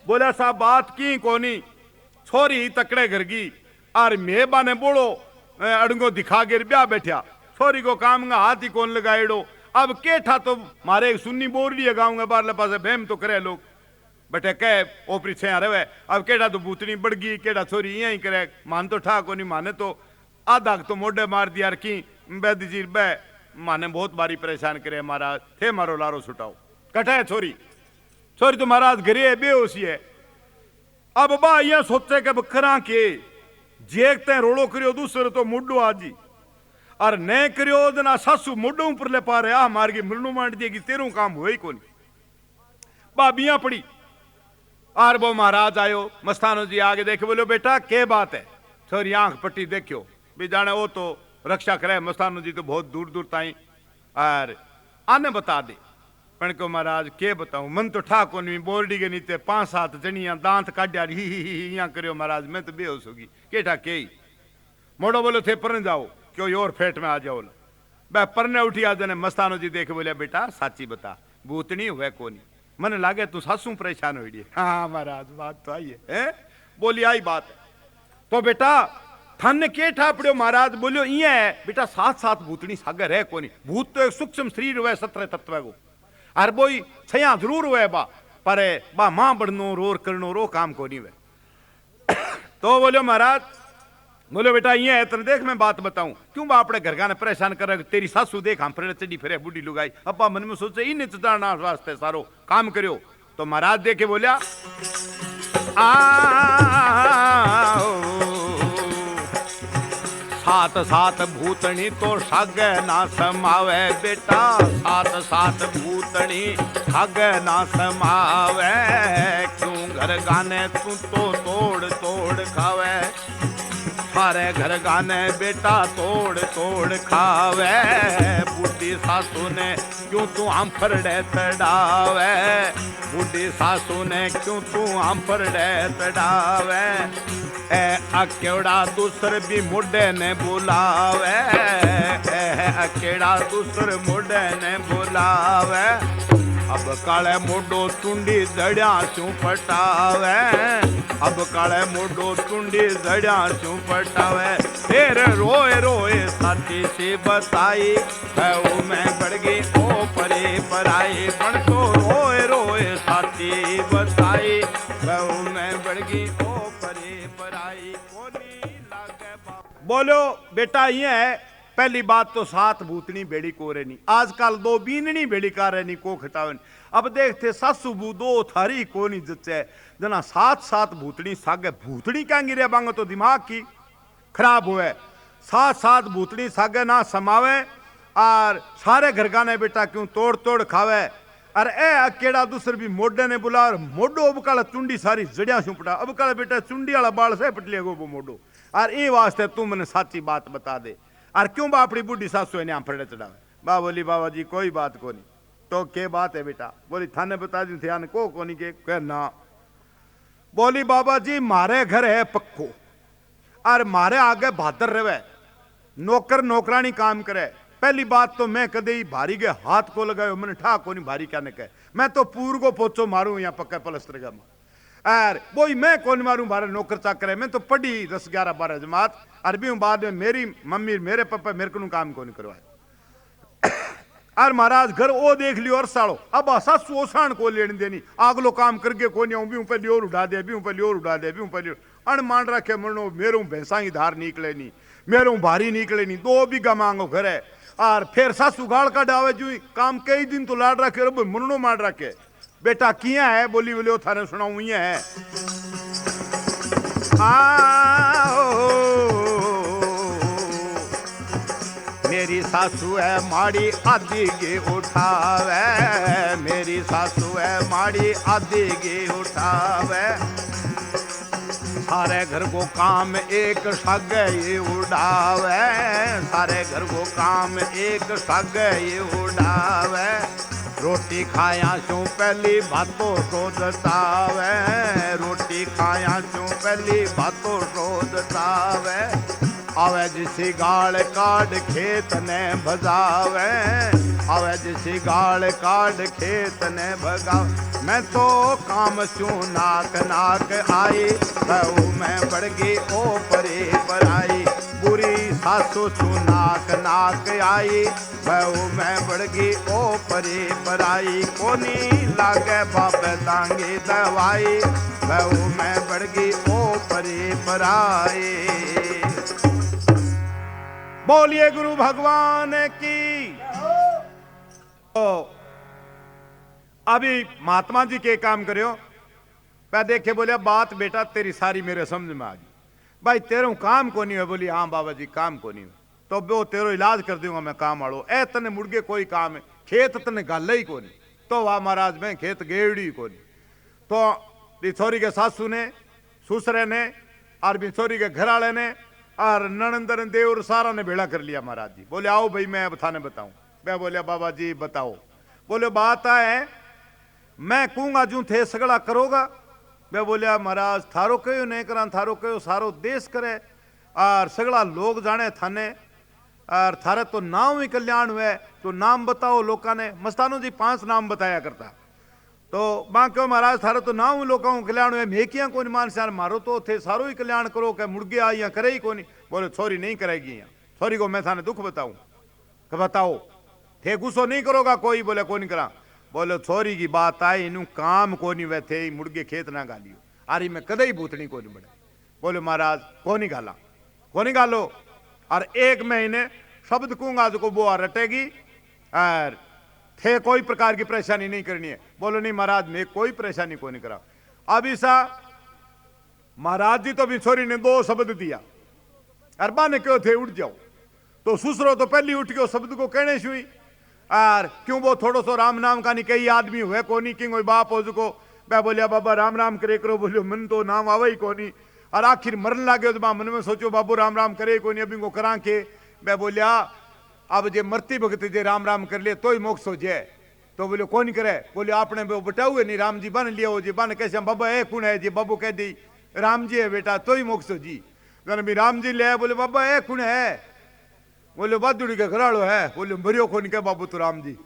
बोला साहब बात की कोनी छोरी तकड़े घर की और मेहबा ने बोलो अड़ंगो दिखा गिर ब्याह बैठा छोरी को काम का हाथ ही कौन लगाएड़ो। अब के ठा तो मारे सुन्नी बोर लिया गाँव बारले पास भेम तो करे लोग बटे कह ओपरी छे रहे अब केड़ा तो भूतनी बढ़ गई केड़ा छोरी यहीं ही करे मान तो ठा को नहीं माने तो आधा तो मोडे मार दिया की बैद जी बे माने बहुत बारी परेशान करे महाराज थे मारो लारो छुटाओ कटा है छोरी छोरी तो महाराज घरे बेहोशी है। अब बा यह सोचे कि करा के जेकते रोड़ो करियो दूसरे तो मुड्डो आजी और न करियो ना सासू मुड्डो ऊपर ले पा रहे आ मार के मरनू मांड देगी तेरू काम हुए ही कोनी। बाबियां पड़ी और वो महाराज आयो मस्तानो जी आगे देखे बोलो बेटा के बात है छोरी आंख पट्टी देखियो भी जाने वो तो रक्षा करे मस्तानो जी तो बहुत दूर दूर ताई और आने बता दे पण को महाराज के बताऊं मन तो ठा को नहीं बोर्डी के नीचे 5-7 जनिया दांत काटिया ही करियो महाराज मैं तो बेहोश होगी के ठा के मोड़ो बोलो थे परने जाओ क्यों और फेट में आ जाओ बे परने उठी आ जाने मस्तानो जी देखे बोले बेटा साची बता भूतनी हुए कोनी मन लागे तू सासू परेशान हो हाँ महाराज बात तो आई है बोली आई बात तो बेटा थाने के ठा पड़ो महाराज बोलियो इं है बेटा 7-7 भूतनी सागर है कोनी भूत तो एक सूक्ष्म शरीर हुए 17 तत्व को और बोई छया जरूर हुए बा पर बा मां बढ़नो रोर करनो रो काम कोनी हुए तो बोलियो महाराज बोलो बेटा ये है तेरे देख मैं बात बताऊं क्यों बा अपने घर का ने परेशान कर तेरी सासू देख हम फिर चढ़ी फिरे बुढ़ी लुगाई अब्बा मन में सोचे इन चढ़ना वास्ते सारो काम करियो तो महाराज देखे बोलिया सात सात भूतनी तो साग ना समावे बेटा 7-7 भूतनी साग ना समावे क्यों घर गाने तू तो तोड़ तोड़ खावे सारे घर गाने बेटा तोड़ तोड़ खावे, बूढ़ी सासू ने क्यों तू आंफरड़े तड़ावे, बूढ़ी सासू ने क्यों तू आंफरड़े तड़ावे, ए अकेड़ा दूसर भी मुंडे ने बुलावे, अकेड़ा दूसर मुंडे ने बुलावे, अब काले मोडो चुंडी जड़िया चू पटावे, अब काले मोडो चुंडी जड़िया चू पटावे, फिर रोए रोए साथी से बताई, बहु मैं बढ़ गई ओ परे पराई, बन तो रोए रोए साथी बताई, बहु मैं बढ़ गई ओ परे पराई, कोनी लागे बाप। बोलो बेटा ये है पहली बात तो सात भूतनी बेड़ी को रे नहीं, आजकल दो बीननी बेड़ी का रे नहीं को खटावन। अब देखते सासू बू दो थारी को नहीं जचे जना सात सात भूतनी सागे, भूतनी कहेंगे रे बांग तो दिमाग की खराब हुए, सात सात भूतनी सागे ना समावे और सारे घर गाने बेटा क्यों तोड़ तोड़ खावे, और ए अकेड़ा दूसर भी मोडे ने बुला, और मोडो अब काला चुंडी सारी जड़िया सुपटा, अब काला बेटा चुंडी वाला बाल से पटलिया गो वो मोडो, और ये वास्ते तू मैंने साची बात बता दे, और क्यों बा अपनी बुढ़ी सासू ने आंफड़े चढ़ावे। बा बोली बाबा जी कोई बात को नहीं, तो के बात है बेटा, बोली थाने बता दी थे को कोनी के ना, बोली बाबा जी मारे घर है पक्को और मारे आगे भादर रहे, नौकर नौकरानी काम करे, पहली बात तो मैं कदे ही भारी के हाथ को लगायो मैंने ठा को नहीं भारी क्या ने कहे, मैं तो पूर को पोचो मारूं या पक्का पलस्तर का और बोई मैं कौन मारूं बारह नौकर चाकर है, मैं तो पढ़ी 10 11 12 जमात अरबी हूं, बाद में मेरी मम्मी मेरे पापा मेरे को काम को नहीं करवाए, और महाराज घर ओ देख लियो और सालो अब सासू ओसाण को लेने देनी, आगलो काम करके को नहीं भी ऊपर लियोर उड़ा दे, भी ऊपर लियोर उड़ा दे, भी ऊपर लियोर अण मान रखे मनो मेरू भैंसा की धार निकले नहीं, मेरू भारी निकले नहीं, 2 बीघा मांगो घर है, और फिर सासू गाल का डावे जू काम कई दिन तो लाड रखे रब मुन्नो मार रखे, बेटा किया है बोली बोले थाने सुनाऊं ये है मेरी सासू है माड़ी आधी गे उठावे, मेरी सासू है माड़ी आधी गे उठावे, सारे घर को काम एक सागे ये उड़ावे, सारे घर को काम एक सागे ये उड़ावे, रोटी खाया चूं पहली बातों को दतावे, रोटी खाया चूं पहली बातों को दतावे, आवे जिसी गाल काट खेत ने भगावे, आवे जिसी गाल काट खेत ने भगावे, मैं तो काम चूं नाक नाक आई, बहु मैं बढ़ गई ओ परे पराई, बुरी सासू चूं नाक नाक आई, बहु मैं बढ़ गई ओ परे पराई, कोनी लागे बाप दांगी दवाई, बहु मैं बढ़ गई ओ परे पराई। बोलिए गुरु भगवान की। तो अभी महात्मा जी के काम करो, मैं देखे बोलिया बात बेटा तेरी सारी मेरे समझ में आ गई, भाई तेरे काम को नहीं है, बोली हाँ बाबा जी काम को नहीं है, तो वो तेरो इलाज कर दूंगा मैं काम आड़ो, ए तने मुड़गे कोई काम है, खेत तने गाल ही को नहीं, तो वाह महाराज मैं खेत गेड़ी को नहीं, तो बिछोरी के सासू ने ससुरे ने और बिछोरी के घर वाले ने और ननंदर देवर सारा ने भेड़ा कर लिया महाराज जी, बोले आओ भाई मैं थाने बताऊं, मैं बोलिया बाबा जी बताओ, बोले बात है मैं कहूंगा जू थे सगड़ा करोगा, मैं बोलिया महाराज थारो कहो नहीं करा, थारो कहो सारो देश करे और सगड़ा लोग जाने थाने, और थारे तो नाम ही कल्याण हुए, तो नाम बताओ लोका ने, मस्तानों जी 5 नाम बताया करता, तो मां क्यों महाराज थारे तो नाम लोगों को कल्याण हुए, मेकियां को मान से मारो तो थे सारो ही कल्याण करो, क्या मुर्गे आई या करे ही को नहीं, बोले छोरी नहीं करेगी यहाँ, छोरी को मैं थाने दुख बताऊं, बताओ थे गुस्सो नहीं करोगा कोई, बोले को नहीं करा, बोले छोरी की बात आई इनू काम को नहीं वे थे मुर्गे खेत ना गालियो, आरी में कदे ही भूतनी को नहीं बढ़े, बोले महाराज को नहीं गाला, को नहीं गालो, और 1 महीने शब्द कहूंगा जो को बुआ रटेगी और थे कोई प्रकार की परेशानी नहीं करनी है, बोलो नहीं महाराज मैं कोई परेशानी को नहीं करा, अब ऐसा महाराज जी तो बिछोरी ने 2 शब्द दिया, अरबा ने क्यों थे उठ जाओ, तो ससुरो तो पहली उठ गयो शब्द को कहने शुई, और क्यों वो थोड़ो सो राम नाम का नहीं कई आदमी हुए कोनी कि कोई बाप हो जुको, मैं बोलिया बाबा राम राम करे करो, बोलियो मन तो नाम आवे ही कोनी, और आखिर मरन लागे तो मन में सोचो बाबू राम राम करे कोई नहीं अभी को करा के। मैं बोलिया अब जे मरती भगत जे राम राम कर लिए तो ही मोक्ष हो जाए। तो बोले कौन करे? बोले आपने वो बटाओ नहीं राम जी बन लिया हो जी बन कैसे बाबा है कौन है जी? बाबू कह दी राम जी है बेटा तो ही मोक्ष हो जी। भी राम जी ले बोले बाबा है कौन है? बोले बहादुरी का घराड़ो है। बोले मरियो कौन के बाबू तो राम जी।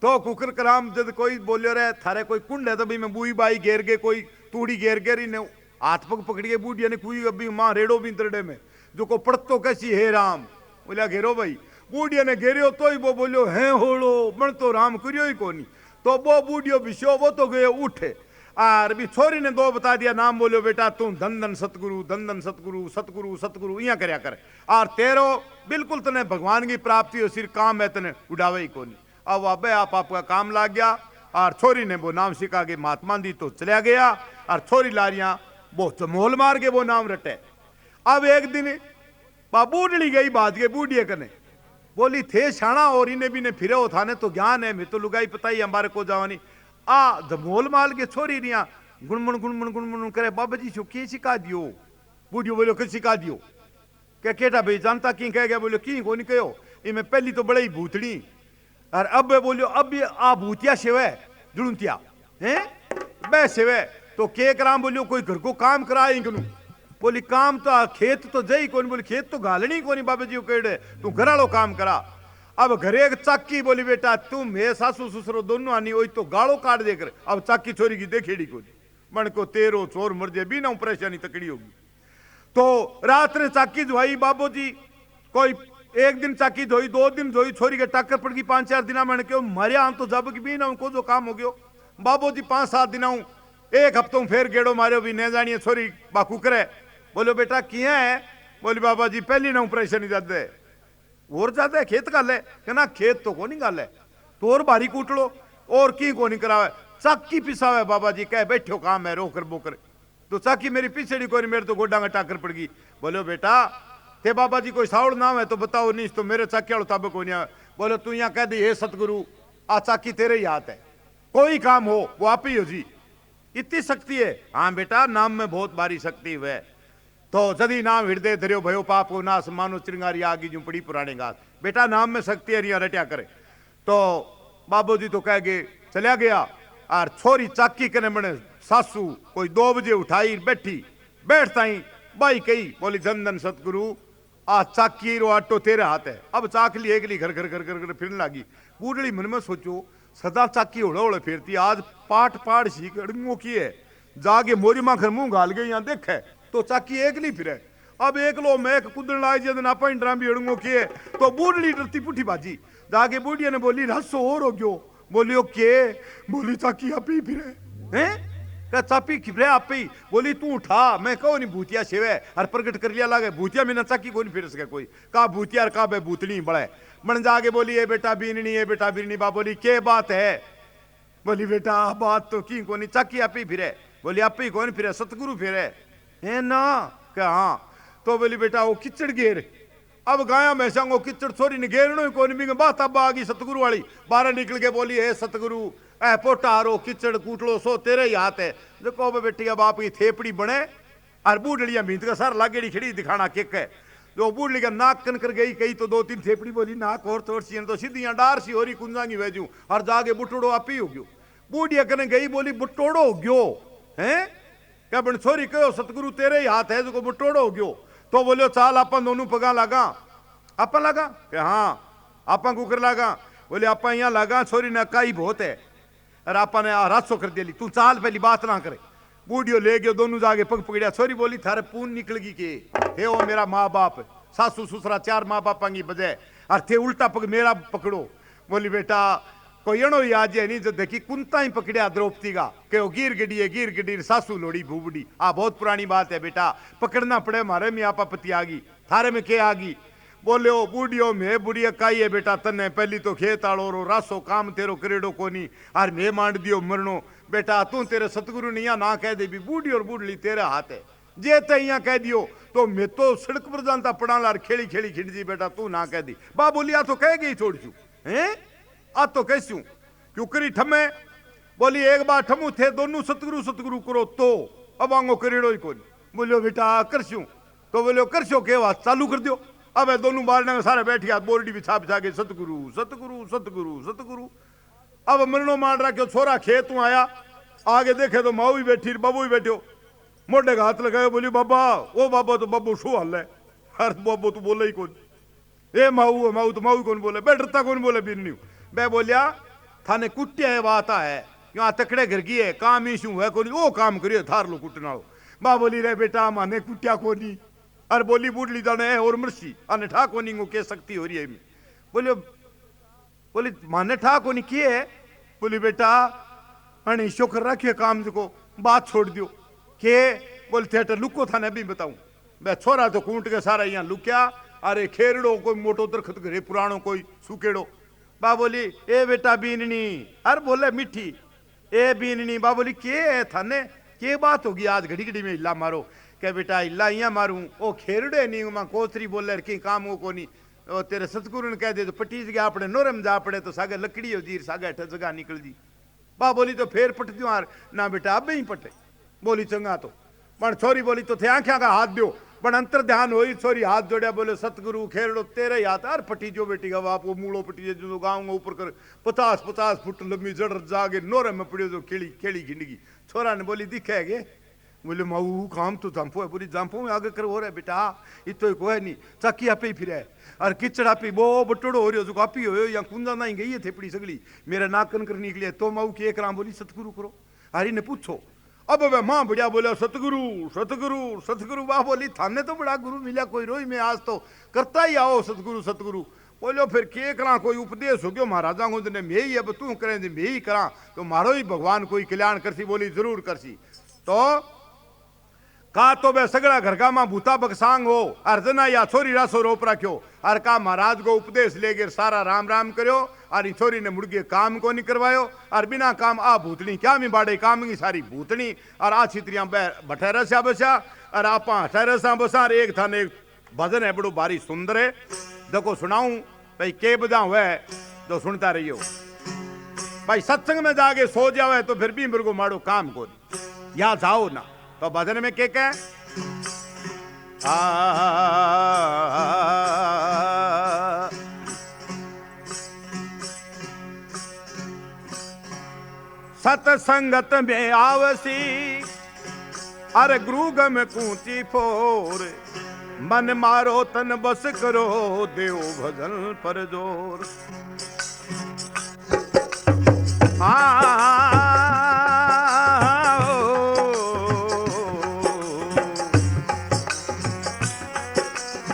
तो कुकर कराम जब कोई बोलियो रे थारे कोई कुंड है तो भी मैं बुई बाई घेर के कोई तूड़ी घेर घेर ने हाथ पग पकड़िए बूढ़िया ने कुई अभी माँ रेड़ो भी तरडे में जो को पड़तो कैसी है राम। बोलिया घेरो भाई। बूढ़िया ने घेरियो तो ही वो बोलियो है होड़ो मन तो राम करियो ही कोनी। तो वो बूढ़ियो विश्यो वो तो गए उठे और भी छोरी ने दो बता दिया नाम बोलियो बेटा तू धन धन सतगुरु धन धन सतगुरु सतगुरु सतगुरु इया करया करे और तेरो बिल्कुल तने भगवान की प्राप्ति हो सिर्फ काम है तने उड़ावे ही कोनी। अब अबे आप आपका काम लाग गया और छोरी ने वो नाम सिखा के महात्मा दी तो चला गया और छोरी लारियां वो चमोल मार के वो नाम रटे। अब एक दिन बूढ़ी गई बात के बूढ़िए कने बोली थे शाना और इन्हें भी ने फिरे हो थाने तो ज्ञान है मैं तो लुगाई पता ही हमारे को जावानी आ जमोल माल के छोरी रिया गुणमुण गुणमुण गुणमुण करे बाबा जी के सिखा दियो। बूढ़ियो बोलो कि सिखा दियो क्या केटा भाई जानता की कह गया? बोलो की को नहीं कहो इनमें पहली तो बड़े ही भूतड़ी और अब बोलियो अब ये आ भूतिया सेवे जुड़ुतिया हैं बे सेवे तो के कराम बोलियो कोई घर को काम कराए इनकनु। बोली काम तो खेत तो जई कोनी। बोली खेत तो गालनी कोनी बाबा जी केड़े तू घर वालो काम करा। अब घरे एक चाकी बोली बेटा तू मैं सासू ससुरो दोनों आनी वही तो गाड़ो काट दे कर। अब चाकी छोरी की देखेड़ी कोनी मन को तेरो चोर मर जाए बिना परेशानी तकड़ी होगी। तो रात ने चाकी धोई बाबू जी कोई एक दिन चाकी धोई 2 दिन धोई छोरी के टाकर पड़ गई 5-4 दिन मैंने क्यों मरिया हम तो जब की भी ना को जो काम हो गयो। बाबू जी 5-7 दिन एक हफ्तों फिर गेड़ो मारियो भी नहीं जानिए छोरी बाकू करे। बोलो बेटा किया है? बोली बाबा जी पहली ना परेशानी ज्यादा है और ज्यादा है खेत गाल है कहना खेत तो को नहीं गाल है तो और भारी कूट लो और की को नहीं करावे चाकी पिसावे बाबा जी कह बैठो काम है रोकर बोकर तो चाकी मेरी पिछड़ी को नहीं मेरे तो गोडा में टाकर पड़ गई। बोलो बेटा थे बाबा जी कोई सावड़ नाम है तो बताओ नहीं तो मेरे चाकी वालों ताबे को नहीं। बोलो तू यहाँ कह दी हे सतगुरु आ चाकी तेरे ही हाथ है कोई काम हो वो आप ही हो जी इतनी शक्ति है। हाँ बेटा नाम में बहुत भारी शक्ति है तो जदी नाम हृदय धरियो भयो पाप को नाश मानो चिंगारी आगी जो पड़ी पुराने घास। बेटा नाम में शक्ति है रिया रटिया करे। तो बाबू जी तो कह गए चलिया गया और छोरी चाकी कने मने सासू कोई 2 बजे उठाई बैठी बैठता ही बाई कही बोली धन धन सतगुरु आ चाकी रो आटो तेरे हाथ है। अब चाकली एकली घर घर घर घर घर फिरने लगी। बूढ़ी मन में सोचो सदा चाकी होड़े होड़े फिरती आज पाट पाड़ सीख अड़ंगो की है जागे मोरी माखर मुंह गाल गई यहाँ देखे तो चाकी एकली फिरे। अब एक लो मैं कुदन लाई जद ना पाई ड्राम भी अड़ंगो किए तो बूढ़ी डरती पुठी बाजी जाके बूढ़िया ने बोली रसो और हो गयो। बोलियो के? बोली चाकी आप ही फिरे हैं क्या चापी खिपरे आप ही। बोली तू उठा मैं कहो नहीं भूतिया सेवे और प्रकट कर लिया लागे भूतिया में ना चाकी को नहीं फिर सके कोई का भूतिया और का बे भूतनी बड़े मन जाके बोली ये बेटा बीननी है बेटा बीननी बा बोली के बात है? बोली बेटा बात तो की को नहीं चाकी आप ही फिरे। बोली आप ही कौन फिरे? सतगुरु फिरे है ना क्या? हाँ तो बोली बेटा वो किचड़ घेर। अब गाया मैं संगो किचड़ छोरी ने घेरनो कोई नहीं बात अब आ गई सतगुरु वाली बाहर निकल के बोली है सतगुरु ए पोटारो किचड़ कूटलो सो तेरे ही हाथ है। देखो बेटी अब आपकी थेपड़ी बने और बूढ़िया भीत का सर लागेड़ी खड़ी दिखाना किक है। जो बूढ़ी का नाक कन कर गई कही तो 2-3 थेपड़ी बोली नाक और तोड़ सी तो सीधियां डार सी हो रही कुंजांगी वेजू और जागे बुटोड़ो आप ही हो गयो। बूढ़िया कने गई बोली बुटोड़ो हो गयो है क्या बन छोरी कहो सतगुरु तेरे ही हाथ है जो बुटोड़ो हो गयो। तो बोलो चाल अपन दोनों पगा लागा अपन लगा कि हाँ आपा कुकर लागा। बोले आपा यहाँ लगा छोरी ने काई बहुत है और आपा ने रासो कर दिया तू चाल पहली बात ना करे। बूढ़ियो ले गयो दोनों जाके पग पकड़िया। छोरी बोली थारे पून निकल गई के हे ओ मेरा माँ बाप सासू ससुरा 4 माँ बापा की बजाय और थे उल्टा पग मेरा पकड़ो। बोली बेटा कोई एणो ही आज है नहीं जो देखी कुंता ही पकड़िया द्रौपदी का के वो गिर गिडी सासू लोड़ी भूबड़ी आ बहुत पुरानी बात है बेटा पकड़ना पड़े मारे में आपा पति आ गई थारे में के आ गई। बोले ओ बूढ़ियो में बुढ़िया काई है बेटा तन्ने पहली तो खेत आड़ो रो रासो काम तेरो करेडो कोनी और मैं मांड दियो मरनो बेटा तू तेरे सतगुरु ने यहाँ ना कह दे भी बूढ़ी और बूढ़ली तेरे हाथ है जे ते यहाँ कह दियो तो मैं तो सड़क पर जानता पड़ा लार खेली खेली खिंड जी बेटा तू ना कह दी। बा बोली आ तो कह गई छोड़ छू हैं आ तो कैसू क्यों करी ठमे। बोली एक बार ठमू थे दोनों सतगुरु सतगुरु करो तो अब आंगो करेड़ो ही कोनी बोलियो बेटा करशू, तो बोलियो करशो के बात चालू कर दियो। अब दोनों बारने में सारे बैठ गया, बोर्डी बिछा बिछा के सतगुरु सतगुरु सतगुरु सतगुरु। अब मरनो मान रहा कि छोरा खेत में आया, आगे देखे तो माऊ भी बैठी बाबू भी बैठो, मोटे का हाथ लगाए, बोली बाबा ओ बाबा, तो बाबू शू हाल है, हर बाबू तो बोले ही कौन, ए माऊ माऊ तो माऊ कौन बोले, बैठता कौन बोले बिन्नी। मैं बोलिया थाने कुटिया है बात है, यहाँ तकड़े घर की है, काम ही शू है कोनी, वो काम करियो थार लो कुटना। माँ बोली रे बेटा माने कुटिया कोनी, अरे बोली बूढ़ली जाने है और मरसी अने ठा कोनी को के शक्ति हो रही है। बोलियो बोली माने ठा कोनी किए है, बोली बेटा अने शुक्र रखिए काम को बात छोड़ दियो के, बोल थिएटर लुको था ने भी बताऊं, मैं छोरा तो कूट के सारा यहाँ लुक्या, अरे खेरड़ो कोई मोटो दरखत घरे पुराणो कोई सुकेड़ो। बा बोली ए बेटा बीननी, अरे बोले मिठी ए बीननी। बा बोली के थाने के बात होगी आज घड़ी घड़ी में हिला मारो, के बेटा हिला यहाँ मारूं, ओ खेरड़े नहीं मां कोतरी बोले कि काम हो को नहीं, ओ तेरे सतगुरु ने कह दे तो पटीज गया अपने नोरम जा पड़े तो सागे लकड़ी हो जीर सागे अठ जगह निकल जी। बा बोली तो फिर पट दियो यार ना बेटा अब ही पटे। बोली चंगा तो पण छोरी बोली तो थे आंख्या का हाथ दियो, पण अंतर ध्यान हो छोरी हाथ जोड़िया, बोले सतगुरु खेरड़ो तेरे हाथ यार पटी जो बेटी का बाप वो मूड़ो पटी जो गाँव ऊपर कर 50-50 फुट लंबी जड़ जागे नोरे में पड़ियो जो खेली खेली घिंडगी। छोरा ने बोली दिखे गे, बोले माऊ काम तो जाम्पो है, पूरी जाम्पो में आगे कर हो रहा है बेटा, इतो को है नहीं चाकी आपे ही फिर है, और किचड़ आपी बो बटोड़ो हो रही हो जो आपी हो या कुंजा नहीं गई है थेपड़ी सगली मेरा नाकन कर निकले, तो माऊ की एक राम बोली सतगुरु करो। हरी ने पूछो, अब वह माँ बढ़िया बोला सतगुरु सतगुरु सतगुरु। वाह बोली थाने तो बड़ा गुरु मिला कोई रोई में आज तो करता ही आओ सतगुरु सतगुरु। बोलो फिर के करा कोई उपदेश हो गयो महाराजा को ने मैं ही अब तू करें मैं ही करा तो मारो ही भगवान कोई कल्याण करसी। बोली जरूर करसी। तो का तो वह सगड़ा घर का माँ भूता बकसांग हो अर्जना या छोरी रासो रोप रखो, और का महाराज को उपदेश ले गिर सारा राम राम करो, और छोरी ने मुड़गे काम को नहीं करवायो, और बिना काम आ भूतनी क्या मी बाड़े काम की सारी भूतनी, और आ छित्रिया भटे रसा बसा, और आप हटे रसा बसा। एक था ने भजन है बड़ो भारी सुंदर है, देखो सुनाऊं भाई के बजा हुआ है तो सुनता रहियो। भाई सत्संग में जाके सो जावे तो फिर भी मेरे को मारो काम को, यहाँ जाओ ना तो भजन में के कह सतसंगत में आवसी, अरे गुरु गम कूची फोर, मन मारो तन बस करो देव भजन पर जोर।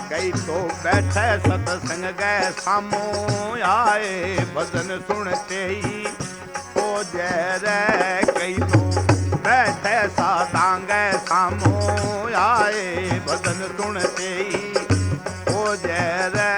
कई तो बैठे सतसंग गए सामो आए, भजन सुनते ही हो जय रे। कई तो बैठे साधांग सामो आए, भजन सुनते ही हो जय रे।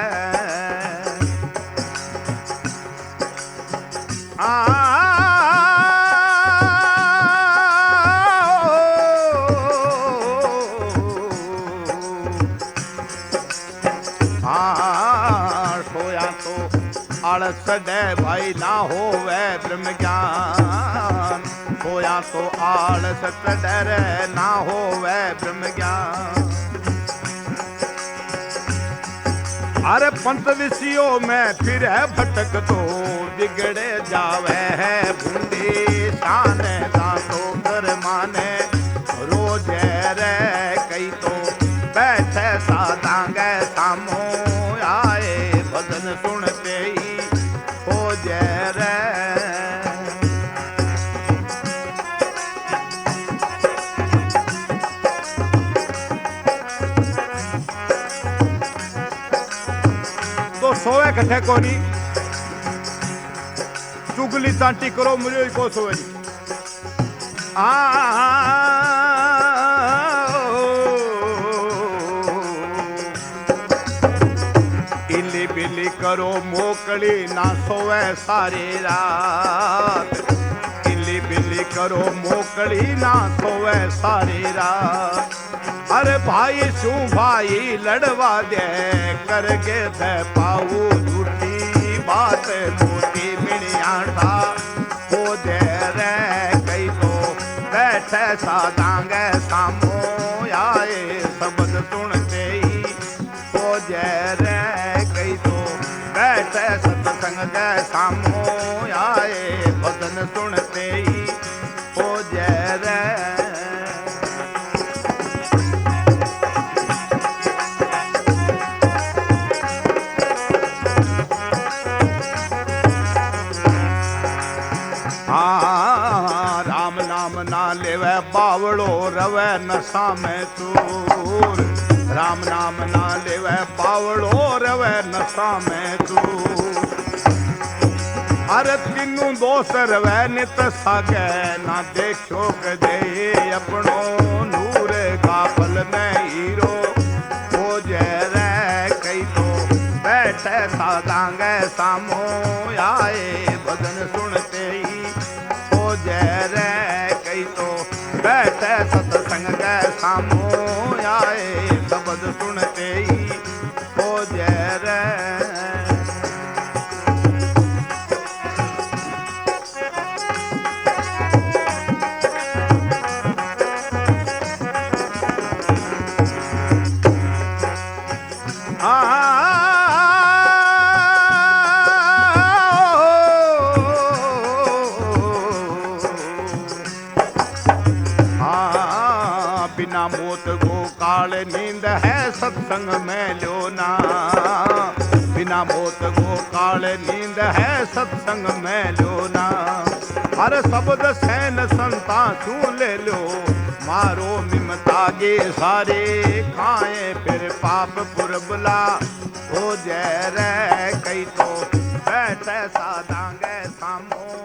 सोया तो आलस डे भाई ना हो वह ब्रह्म ज्ञान, सोया तो आलस डरे ना हो वह ब्रह्म ज्ञान। अरे पंथ विषयों में फिर है भटक तो बिगड़े जावे है बूंदी शान दांतो कर माने रोज रे। कई तो बैठे साधांग सामो आए, भजन सुनते ही हो जय रे। तो सोए कथे कोनी चुगली चांटी करो मुझे को सोए इली बिली करो मोकली ना सोए सारी रात, इली बिली करो मोकली ना सोए सारी रात। अरे भाई शू भाई लड़वा दे करके थे पाऊ झूठी बात मोटी मिनियाठा हो दे रे। कई तो बैठे साधांग सामो या रे कई तो बैठे सत्संग के सामो आए भजन सुनते ही हो जय रे। राम नाम ना लेवे बावड़ो रवे नशा में चूर। राम नाम ना लेवे बावड़ो रवे नशा में चूर। अरे तीनू दोस्त रवे नित सागे ना देखो कदे अपनो नूर गाफल में हीरो हो जय रे कई तो बैठे साधांगे सामो आए भजन सुनते ही हो जय रे कई तो बैठे सत्संग के सामो आए शब्द सुनते ही हो जय रे। बिना मोत को काल नींद है सत्संग में लो ना। बिना मोत को काल नींद है सत्संग में लो ना। हर शब्द सैन संता तू ले लो मारो मिमता गे सारे खाए फिर पाप पुरबला हो जय रे कई तो बैठे साधांगे सामो